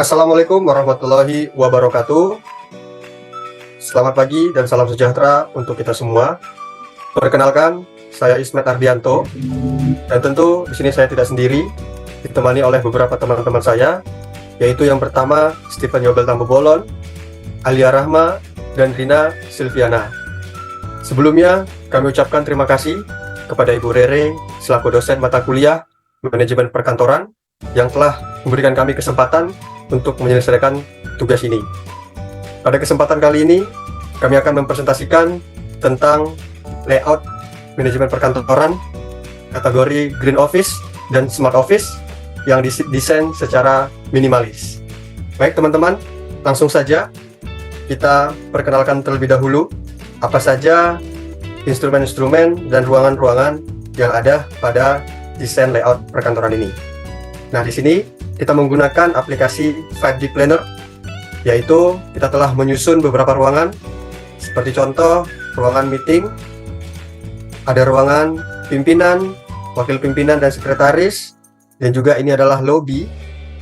Assalamualaikum warahmatullahi wabarakatuh. Selamat pagi dan salam sejahtera untuk kita semua. Perkenalkan, saya Ismet Ardianto, dan tentu di sini saya tidak sendiri, ditemani oleh beberapa teman-teman saya, yaitu yang pertama Stephen Yobel Tambobolon, Alia Rahma, dan Rina Silviana. Sebelumnya, kami ucapkan terima kasih kepada Ibu Rere selaku dosen mata kuliah Manajemen Perkantoran yang telah memberikan kami kesempatan untuk menyelesaikan tugas ini. Pada kesempatan kali ini, kami akan mempresentasikan tentang layout manajemen perkantoran, kategori Green Office dan Smart Office yang didesain secara minimalis. Baik teman-teman, langsung saja kita perkenalkan terlebih dahulu apa saja instrumen-instrumen dan ruangan-ruangan yang ada pada desain layout perkantoran ini. Nah, di sini kita menggunakan aplikasi 5D Planner, yaitu kita telah menyusun beberapa ruangan, seperti contoh ruangan meeting, ada ruangan pimpinan, wakil pimpinan dan sekretaris, dan juga ini adalah lobby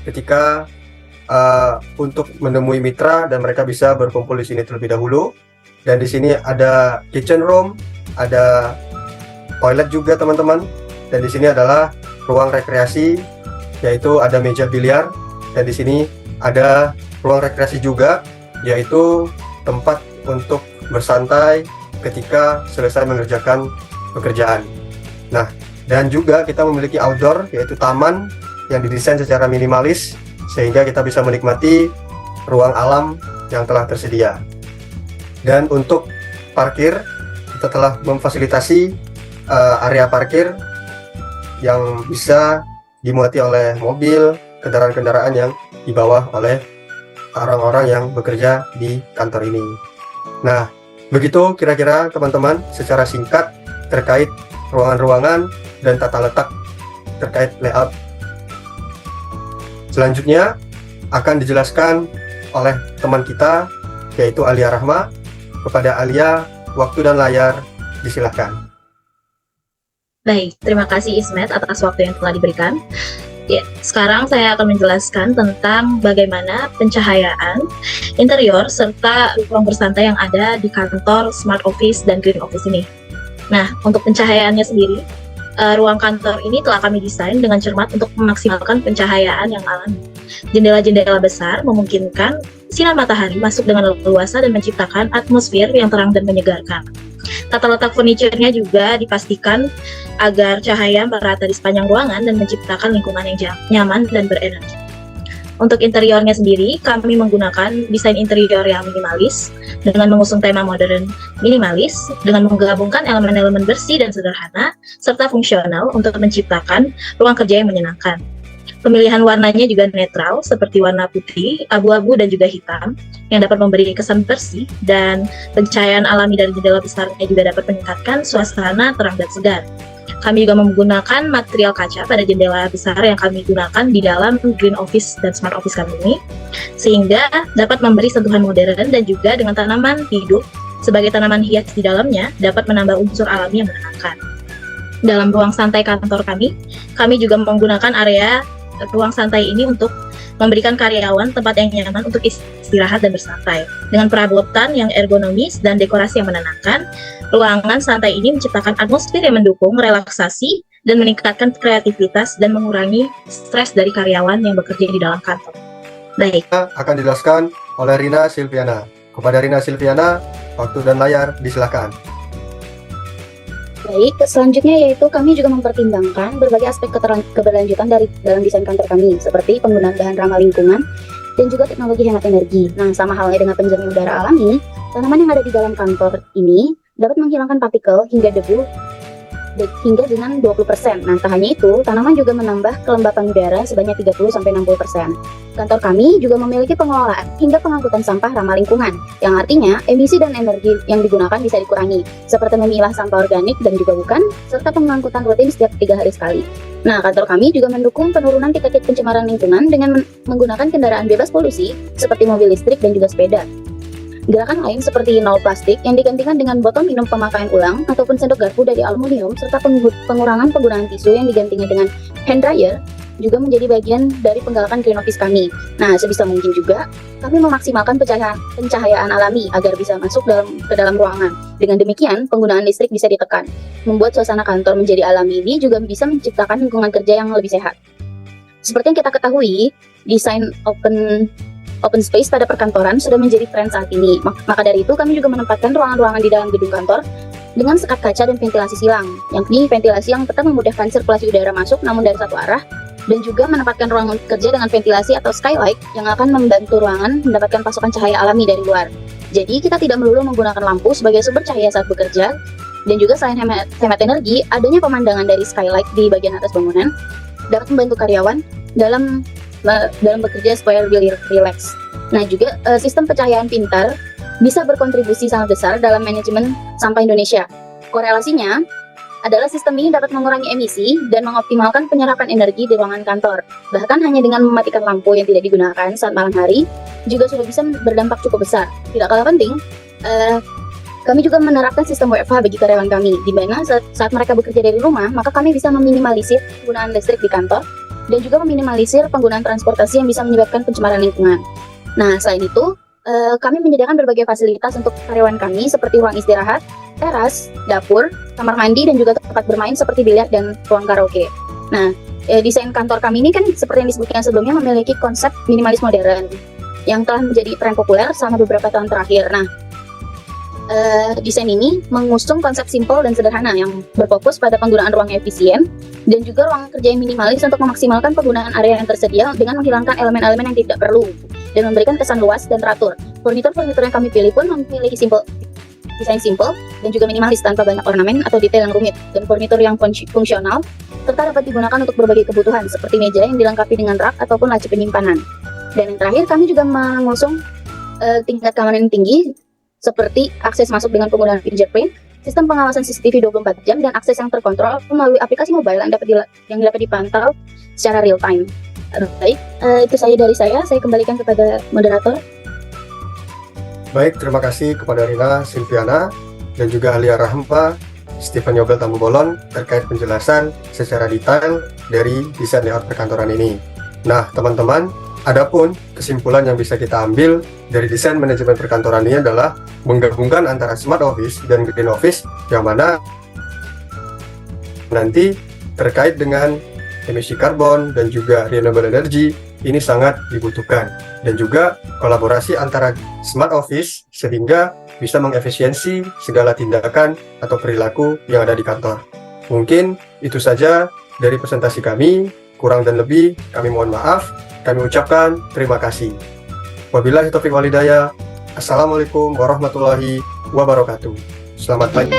ketika untuk menemui mitra dan mereka bisa berkumpul di sini terlebih dahulu. Dan di sini ada kitchen room, ada toilet juga teman-teman, dan di sini adalah ruang rekreasi, yaitu ada meja biliar, dan di sini ada ruang rekreasi juga, yaitu tempat untuk bersantai ketika selesai mengerjakan pekerjaan. Nah, dan juga kita memiliki outdoor, yaitu taman yang didesain secara minimalis sehingga kita bisa menikmati ruang alam yang telah tersedia. Dan untuk parkir, kita telah memfasilitasi area parkir yang bisa dimuati oleh mobil, kendaraan-kendaraan yang dibawa oleh orang-orang yang bekerja di kantor ini. Nah, begitu kira-kira teman-teman secara singkat terkait ruangan-ruangan dan tata letak terkait layout. Selanjutnya akan dijelaskan oleh teman kita, yaitu Alia Rahma. Kepada Alia, waktu dan layar disilahkan. Baik, terima kasih Ismet atas waktu yang telah diberikan. Ya, sekarang saya akan menjelaskan tentang bagaimana pencahayaan interior serta ruang bersantai yang ada di kantor Smart Office dan Green Office ini. Nah, untuk pencahayaannya sendiri, ruang kantor ini telah kami desain dengan cermat untuk memaksimalkan pencahayaan yang alami. Jendela-jendela besar memungkinkan sinar matahari masuk dengan leluasa dan menciptakan atmosfer yang terang dan menyegarkan. Tata letak furniture-nya juga dipastikan agar cahaya merata di sepanjang ruangan dan menciptakan lingkungan yang nyaman dan berenergi. Untuk interiornya sendiri, kami menggunakan desain interior yang minimalis dengan mengusung tema modern minimalis dengan menggabungkan elemen-elemen bersih dan sederhana serta fungsional untuk menciptakan ruang kerja yang menyenangkan. Pemilihan warnanya juga netral seperti warna putih, abu-abu dan juga hitam yang dapat memberi kesan bersih, dan pencahayaan alami dari jendela besarnya juga dapat meningkatkan suasana terang dan segar. Kami juga menggunakan material kaca pada jendela besar yang kami gunakan di dalam Green Office dan Smart Office kami ini, sehingga dapat memberi sentuhan modern dan juga dengan tanaman hidup sebagai tanaman hias di dalamnya dapat menambah unsur alami yang menenangkan. Dalam ruang santai kantor kami juga menggunakan area ruang santai ini untuk memberikan karyawan tempat yang nyaman untuk istirahat dan bersantai. Dengan perabotan yang ergonomis dan dekorasi yang menenangkan, ruangan santai ini menciptakan atmosfer yang mendukung relaksasi dan meningkatkan kreativitas dan mengurangi stres dari karyawan yang bekerja di dalam kantor. Baik. Akan dijelaskan oleh Rina Silviana. Kepada Rina Silviana, waktu dan layar disilahkan. Baik, selanjutnya yaitu kami juga mempertimbangkan berbagai aspek keberlanjutan dalam desain kantor kami, seperti penggunaan bahan ramah lingkungan dan juga teknologi hemat energi. Nah, sama halnya dengan penjernih udara alami, tanaman yang ada di dalam kantor ini dapat menghilangkan partikel hingga debu hingga dengan 20%. Nah, tak hanya itu, tanaman juga menambah kelembapan udara sebanyak 30-60%. Kantor kami juga memiliki pengelolaan hingga pengangkutan sampah ramah lingkungan, yang artinya emisi dan energi yang digunakan bisa dikurangi, seperti memilah sampah organik dan juga bukan, serta pengangkutan rutin setiap 3 hari sekali. Nah, kantor kami juga mendukung penurunan tingkat pencemaran lingkungan dengan menggunakan kendaraan bebas polusi, seperti mobil listrik dan juga sepeda. Gerakan lain seperti nol plastik yang digantikan dengan botol minum pemakaian ulang ataupun sendok garpu dari aluminium, serta pengurangan penggunaan tisu yang digantinya dengan hand dryer, juga menjadi bagian dari penggalakan green office kami. Nah, sebisa mungkin juga kami memaksimalkan pencahayaan alami agar bisa masuk ke dalam ruangan. Dengan demikian, penggunaan listrik bisa ditekan. Membuat suasana kantor menjadi alami ini juga bisa menciptakan lingkungan kerja yang lebih sehat. Seperti yang kita ketahui, desain open space pada perkantoran sudah menjadi tren saat ini. Maka dari itu, kami juga menempatkan ruangan-ruangan di dalam gedung kantor dengan sekat kaca dan ventilasi silang, yakni ventilasi yang tetap memudahkan sirkulasi udara masuk namun dari satu arah, dan juga menempatkan ruangan kerja dengan ventilasi atau skylight yang akan membantu ruangan mendapatkan pasokan cahaya alami dari luar. Jadi kita tidak melulu menggunakan lampu sebagai sumber cahaya saat bekerja, dan juga selain hemat energi, adanya pemandangan dari skylight di bagian atas bangunan dapat membantu karyawan dalam bekerja supaya lebih rileks. Nah, juga sistem pencahayaan pintar bisa berkontribusi sangat besar dalam manajemen sampah Indonesia. Korelasinya adalah sistem ini dapat mengurangi emisi dan mengoptimalkan penyerapan energi di ruangan kantor. Bahkan hanya dengan mematikan lampu yang tidak digunakan saat malam hari, juga sudah bisa berdampak cukup besar. Tidak kalah penting, kami juga menerapkan sistem WFH bagi karyawan kami, di mana saat mereka bekerja dari rumah, maka kami bisa meminimalisir penggunaan listrik di kantor, dan juga meminimalisir penggunaan transportasi yang bisa menyebabkan pencemaran lingkungan. Nah, selain itu, kami menyediakan berbagai fasilitas untuk karyawan kami seperti ruang istirahat, teras, dapur, kamar mandi, dan juga tempat bermain seperti biliar dan ruang karaoke. Nah, desain kantor kami ini kan seperti yang disebutkan sebelumnya memiliki konsep minimalis modern yang telah menjadi tren populer selama beberapa tahun terakhir. Nah, desain ini mengusung konsep simpel dan sederhana yang berfokus pada penggunaan ruang yang efisien dan juga ruang kerja yang minimalis untuk memaksimalkan penggunaan area yang tersedia dengan menghilangkan elemen-elemen yang tidak perlu dan memberikan kesan luas dan teratur. Furnitur yang kami pilih pun memiliki desain simple dan juga minimalis tanpa banyak ornamen atau detail yang rumit, dan furnitur yang fungsional serta dapat digunakan untuk berbagai kebutuhan seperti meja yang dilengkapi dengan rak ataupun laci penyimpanan. Dan yang terakhir, kami juga mengusung tingkat keamanan yang tinggi seperti akses masuk dengan penggunaan fingerprint, sistem pengawasan CCTV 24 jam, dan akses yang terkontrol melalui aplikasi mobile yang dapat dipantau secara real time. Baik, itu saja dari saya. Saya kembalikan kepada moderator. Baik, terima kasih kepada Rina Silviana dan juga Alia Rahma, Stephen Yobel Tambubolon terkait penjelasan secara detail dari desain layout perkantoran ini. Nah, teman-teman, adapun kesimpulan yang bisa kita ambil dari desain manajemen perkantoran ini adalah menggabungkan antara smart office dan green office, yang mana nanti terkait dengan emisi karbon dan juga renewable energy ini sangat dibutuhkan, dan juga kolaborasi antara smart office sehingga bisa mengefisiensi segala tindakan atau perilaku yang ada di kantor. Mungkin itu saja dari presentasi kami, kurang dan lebih kami mohon maaf. Kami ucapkan terima kasih. Wabillahi taufiq wal hidayah. Assalamualaikum warahmatullahi wabarakatuh. Selamat pagi.